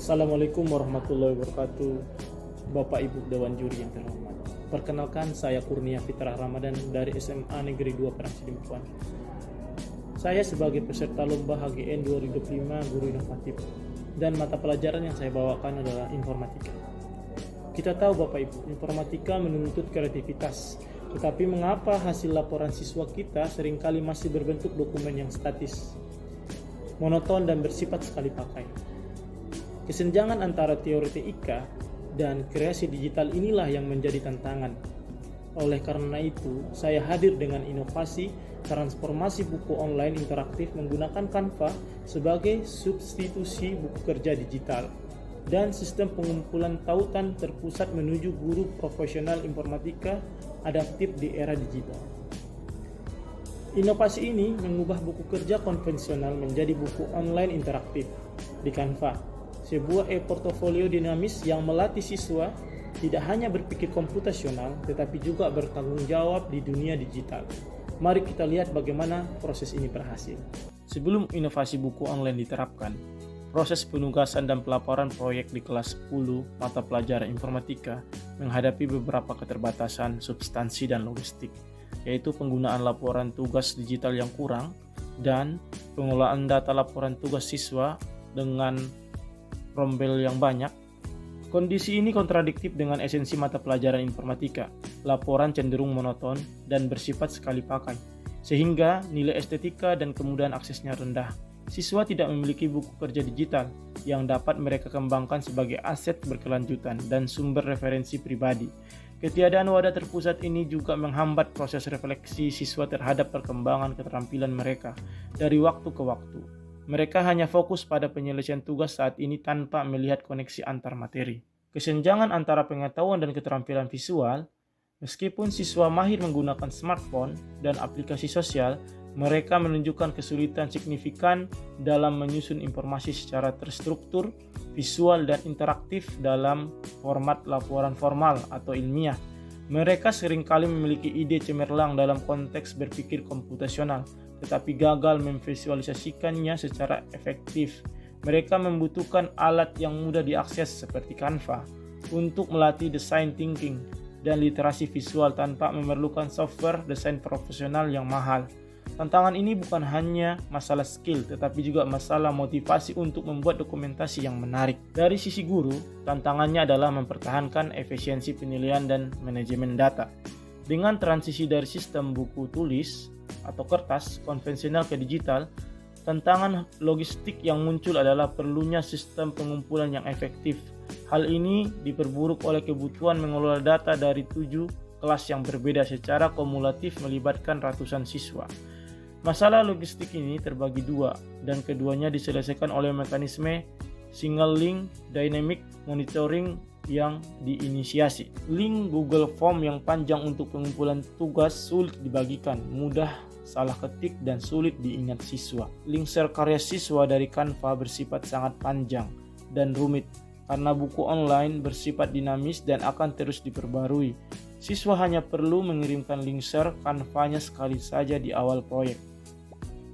Assalamualaikum warahmatullahi wabarakatuh. Bapak Ibu Dewan Juri yang terhormat. Perkenalkan, saya Kurnia Fitrah Ramadan dari SMA Negeri 2 Parangsidimpuan. Saya sebagai peserta lomba HGN 2025 Guru Inovatif, dan mata pelajaran yang saya bawakan adalah informatika. Kita tahu Bapak Ibu, informatika menuntut kreativitas. Tetapi mengapa hasil laporan siswa kita seringkali masih berbentuk dokumen yang statis, monoton dan bersifat sekali pakai? Kesenjangan antara teori TIK dan kreasi digital inilah yang menjadi tantangan. Oleh karena itu, saya hadir dengan inovasi transformasi buku online interaktif menggunakan Canva sebagai substitusi buku kerja digital dan sistem pengumpulan tautan terpusat menuju guru profesional informatika adaptif di era digital. Inovasi ini mengubah buku kerja konvensional menjadi buku online interaktif di Canva, sebuah e-portofolio dinamis yang melatih siswa tidak hanya berpikir komputasional tetapi juga bertanggung jawab di dunia digital. Mari kita lihat bagaimana proses ini berhasil. Sebelum inovasi buku online diterapkan, proses penugasan dan pelaporan proyek di kelas 10 mata pelajaran informatika menghadapi beberapa keterbatasan substansi dan logistik, yaitu penggunaan laporan tugas digital yang kurang dan pengelolaan data laporan tugas siswa dengan rombel yang banyak. Kondisi ini kontradiktif dengan esensi mata pelajaran informatika. Laporan cenderung monoton dan bersifat sekali pakai, sehingga nilai estetika dan kemudahan aksesnya rendah. Siswa tidak memiliki buku kerja digital yang dapat mereka kembangkan sebagai aset berkelanjutan dan sumber referensi pribadi. Ketiadaan wadah terpusat ini juga menghambat proses refleksi siswa terhadap perkembangan keterampilan mereka dari waktu ke waktu. Mereka hanya fokus pada penyelesaian tugas saat ini tanpa melihat koneksi antar materi. Kesenjangan antara pengetahuan dan keterampilan visual, meskipun siswa mahir menggunakan smartphone dan aplikasi sosial, mereka menunjukkan kesulitan signifikan dalam menyusun informasi secara terstruktur, visual, dan interaktif dalam format laporan formal atau ilmiah. Mereka seringkali memiliki ide cemerlang dalam konteks berpikir komputasional, tetapi gagal memvisualisasikannya secara efektif. Mereka membutuhkan alat yang mudah diakses seperti Canva untuk melatih design thinking dan literasi visual tanpa memerlukan software desain profesional yang mahal. Tantangan ini bukan hanya masalah skill, tetapi juga masalah motivasi untuk membuat dokumentasi yang menarik. Dari sisi guru, tantangannya adalah mempertahankan efisiensi penilaian dan manajemen data. Dengan transisi dari sistem buku tulis atau kertas konvensional ke digital, tantangan logistik yang muncul adalah perlunya sistem pengumpulan yang efektif. Hal ini diperburuk oleh kebutuhan mengelola data dari 7 kelas yang berbeda secara kumulatif melibatkan ratusan siswa. Masalah logistik ini terbagi dua, dan keduanya diselesaikan oleh mekanisme single link dynamic monitoring yang diinisiasi. Link Google Form yang panjang untuk pengumpulan tugas sulit dibagikan, mudah salah ketik dan sulit diingat siswa. Link share karya siswa dari Canva bersifat sangat panjang dan rumit karena buku online bersifat dinamis dan akan terus diperbarui. Siswa hanya perlu mengirimkan link share Canva-nya sekali saja di awal proyek.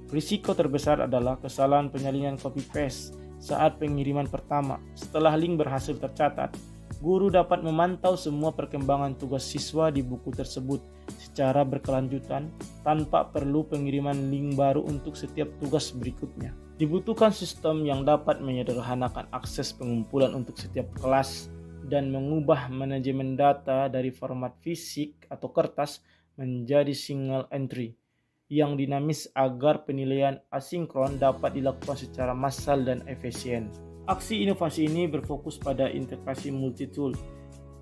Risiko terbesar adalah kesalahan penyalinan copy-paste saat pengiriman pertama. Setelah link berhasil tercatat, guru dapat memantau semua perkembangan tugas siswa di buku tersebut secara berkelanjutan tanpa perlu pengiriman link baru untuk setiap tugas berikutnya. Dibutuhkan sistem yang dapat menyederhanakan akses pengumpulan untuk setiap kelas dan mengubah manajemen data dari format fisik atau kertas menjadi single entry yang dinamis agar penilaian asinkron dapat dilakukan secara massal dan efisien. Aksi inovasi ini berfokus pada integrasi multi-tool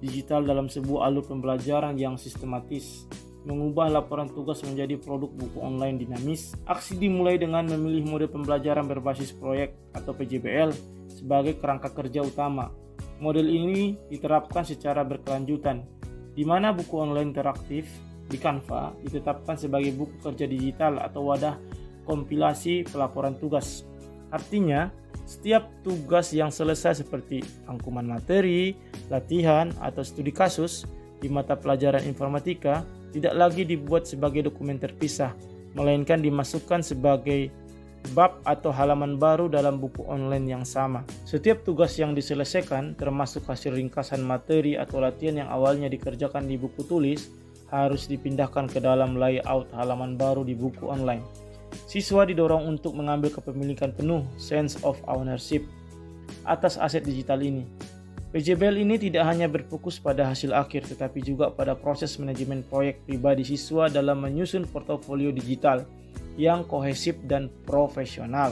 digital dalam sebuah alur pembelajaran yang sistematis, mengubah laporan tugas menjadi produk buku online dinamis. Aksi dimulai dengan memilih mode pembelajaran berbasis proyek atau PJBL sebagai kerangka kerja utama. Model ini diterapkan secara berkelanjutan, di mana buku online interaktif di Canva ditetapkan sebagai buku kerja digital atau wadah kompilasi pelaporan tugas. Artinya, setiap tugas yang selesai seperti rangkuman materi, latihan, atau studi kasus di mata pelajaran informatika tidak lagi dibuat sebagai dokumen terpisah, melainkan dimasukkan sebagai bab atau halaman baru dalam buku online yang sama. Setiap tugas yang diselesaikan, termasuk hasil ringkasan materi atau latihan yang awalnya dikerjakan di buku tulis, harus dipindahkan ke dalam layout halaman baru di buku online. Siswa didorong untuk mengambil kepemilikan penuh (sense of ownership) atas aset digital ini. PJBL ini tidak hanya berfokus pada hasil akhir, tetapi juga pada proses manajemen proyek pribadi siswa dalam menyusun portofolio digital yang kohesif dan profesional.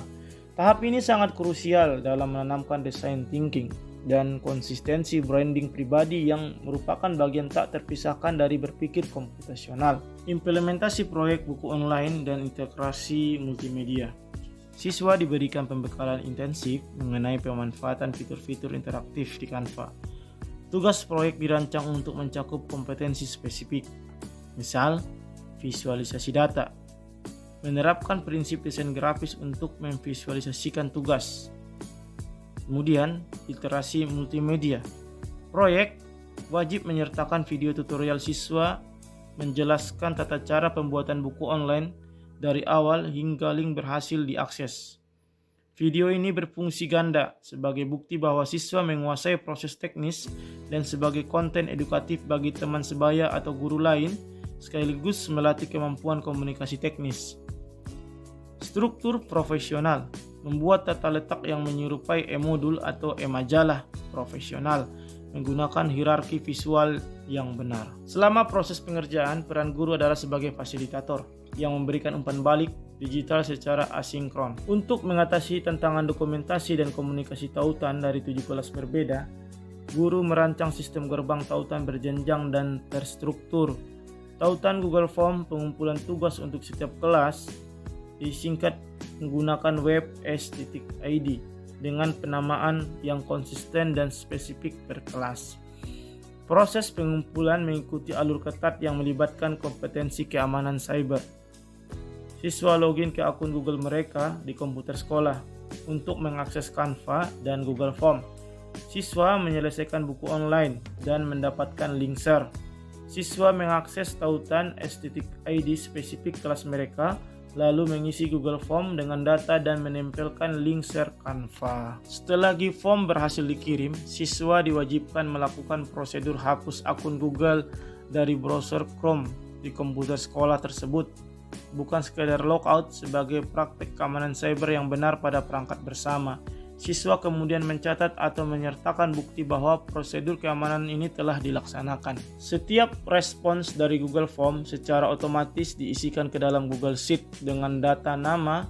Tahap ini sangat krusial dalam menanamkan design thinking dan konsistensi branding pribadi yang merupakan bagian tak terpisahkan dari berpikir komputasional. Implementasi proyek buku online dan integrasi multimedia. Siswa diberikan pembekalan intensif mengenai pemanfaatan fitur-fitur interaktif di Canva. Tugas proyek dirancang untuk mencakup kompetensi spesifik, misal visualisasi data, menerapkan prinsip desain grafis untuk memvisualisasikan tugas. Kemudian, literasi multimedia. Proyek wajib menyertakan video tutorial siswa menjelaskan tata cara pembuatan buku online dari awal hingga link berhasil diakses. Video ini berfungsi ganda sebagai bukti bahwa siswa menguasai proses teknis dan sebagai konten edukatif bagi teman sebaya atau guru lain, sekaligus melatih kemampuan komunikasi teknis. Struktur profesional. Membuat tata letak yang menyerupai e-modul atau e-majalah profesional menggunakan hierarki visual yang benar. Selama proses pengerjaan, peran guru adalah sebagai fasilitator yang memberikan umpan balik digital secara asinkron. Untuk mengatasi tantangan dokumentasi dan komunikasi tautan dari 7 kelas berbeda, guru merancang sistem gerbang tautan berjenjang dan terstruktur. Tautan Google Form pengumpulan tugas untuk setiap kelas disingkat menggunakan web s.id dengan penamaan yang konsisten dan spesifik per kelas. Proses pengumpulan mengikuti alur ketat yang melibatkan kompetensi keamanan cyber. Siswa login ke akun Google mereka di komputer sekolah untuk mengakses Canva dan Google Form. Siswa menyelesaikan buku online dan mendapatkan link share. Siswa mengakses tautan s.id spesifik kelas mereka, lalu mengisi Google Form dengan data dan menempelkan link share Canva. Setelah form berhasil dikirim, siswa diwajibkan melakukan prosedur hapus akun Google dari browser Chrome di komputer sekolah tersebut. Bukan sekedar logout sebagai praktek keamanan cyber yang benar pada perangkat bersama. Siswa kemudian mencatat atau menyertakan bukti bahwa prosedur keamanan ini telah dilaksanakan. Setiap respons dari Google Form secara otomatis diisikan ke dalam Google Sheet dengan data nama,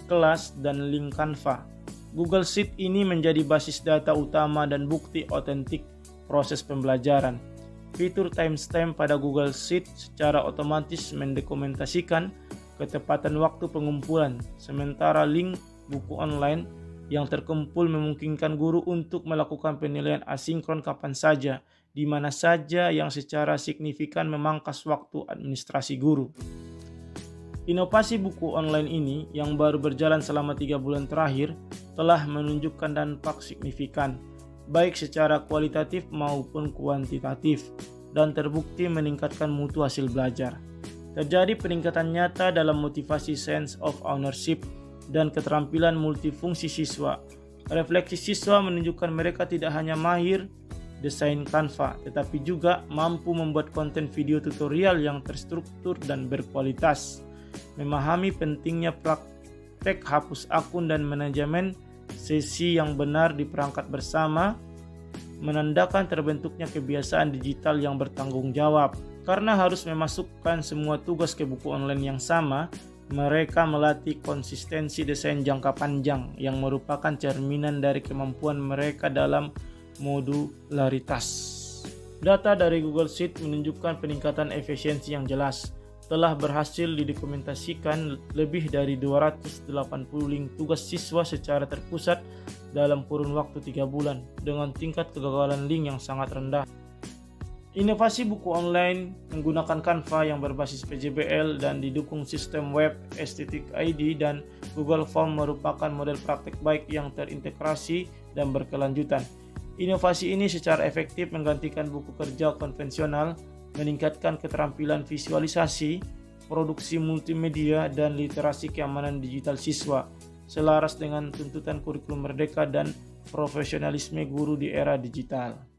kelas, dan link Canva. Google Sheet ini menjadi basis data utama dan bukti otentik proses pembelajaran. Fitur timestamp pada Google Sheet secara otomatis mendokumentasikan ketepatan waktu pengumpulan, sementara link buku online yang terkumpul memungkinkan guru untuk melakukan penilaian asinkron kapan saja, di mana saja yang secara signifikan memangkas waktu administrasi guru. Inovasi buku online ini yang baru berjalan selama 3 bulan terakhir telah menunjukkan dampak signifikan, baik secara kualitatif maupun kuantitatif, dan terbukti meningkatkan mutu hasil belajar. Terjadi peningkatan nyata dalam motivasi sense of ownership dan keterampilan multifungsi siswa. Refleksi siswa menunjukkan mereka tidak hanya mahir desain Canva, tetapi juga mampu membuat konten video tutorial yang terstruktur dan berkualitas, memahami pentingnya praktek hapus akun dan manajemen sesi yang benar di perangkat bersama, menandakan terbentuknya kebiasaan digital yang bertanggung jawab. Karena harus memasukkan semua tugas ke buku online yang sama, mereka melatih konsistensi desain jangka panjang yang merupakan cerminan dari kemampuan mereka dalam modularitas. Data dari Google Sheet menunjukkan peningkatan efisiensi yang jelas. Telah berhasil didokumentasikan lebih dari 280 link tugas siswa secara terpusat dalam kurun waktu 3 bulan dengan tingkat kegagalan link yang sangat rendah. Inovasi buku online menggunakan Canva yang berbasis PJBL dan didukung sistem web s.id dan Google Form merupakan model praktek baik yang terintegrasi dan berkelanjutan. Inovasi ini secara efektif menggantikan buku kerja konvensional, meningkatkan keterampilan visualisasi, produksi multimedia, dan literasi keamanan digital siswa, selaras dengan tuntutan kurikulum merdeka dan profesionalisme guru di era digital.